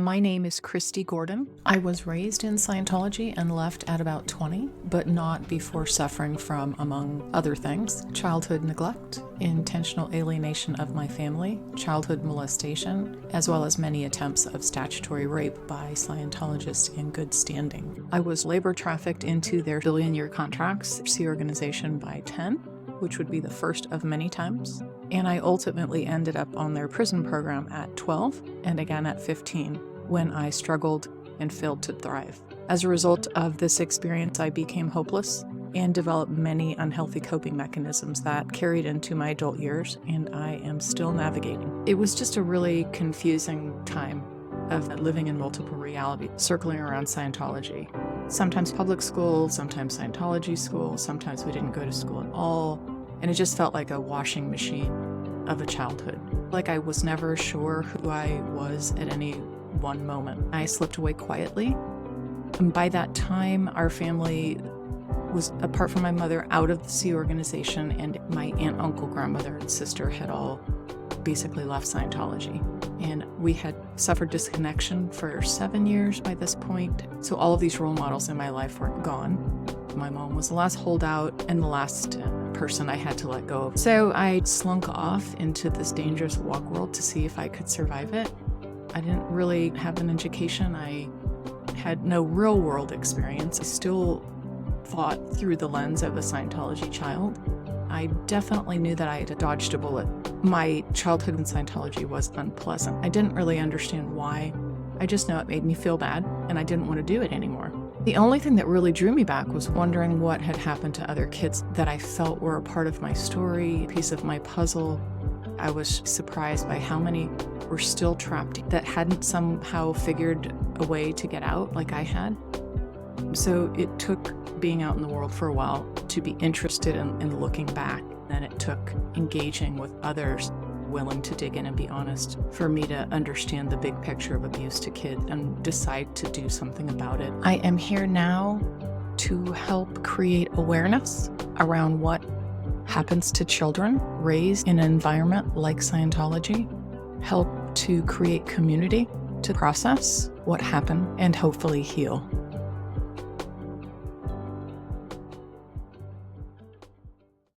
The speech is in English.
My name is Christi Gordon. I was raised in Scientology and left at about 20, but not before suffering from, among other things, childhood neglect, intentional alienation of my family, childhood molestation, as well as many attempts of statutory rape by Scientologists in good standing. I was labor trafficked into their billion-year contracts, Sea Organization by 10, which would be the first of many times. And I ultimately ended up on their prison program at 12 and again at 15 when I struggled and failed to thrive. As a result of this experience, I became hopeless and developed many unhealthy coping mechanisms that carried into my adult years, and I am still navigating. It was just a really confusing time of living in multiple realities, circling around Scientology. Sometimes public school, sometimes Scientology school, sometimes we didn't go to school at all. And it just felt like a washing machine of a childhood. Like I was never sure who I was at any one moment. I slipped away quietly. And by that time, our family was, apart from my mother, out of the Sea Organization, and my aunt, uncle, grandmother, and sister had all basically left Scientology. And we had suffered disconnection for 7 years by this point. So all of these role models in my life were gone. My mom was the last holdout and the last person I had to let go of. So I slunk off into this dangerous walk world to see if I could survive it. I didn't really have an education. I had no real world experience. I still thought through the lens of a Scientology child. I definitely knew that I had dodged a bullet. My childhood in Scientology was unpleasant. I didn't really understand why. I just know it made me feel bad, and I didn't want to do it anymore. The only thing that really drew me back was wondering what had happened to other kids that I felt were a part of my story, a piece of my puzzle. I was surprised by how many were still trapped that hadn't somehow figured a way to get out like I had. So it took being out in the world for a while to be interested in looking back. Then it took engaging with others willing to dig in and be honest for me to understand the big picture of abuse to kids and decide to do something about it. I am here now to help create awareness around what happens to children raised in an environment like Scientology, help to create community to process what happened and hopefully heal.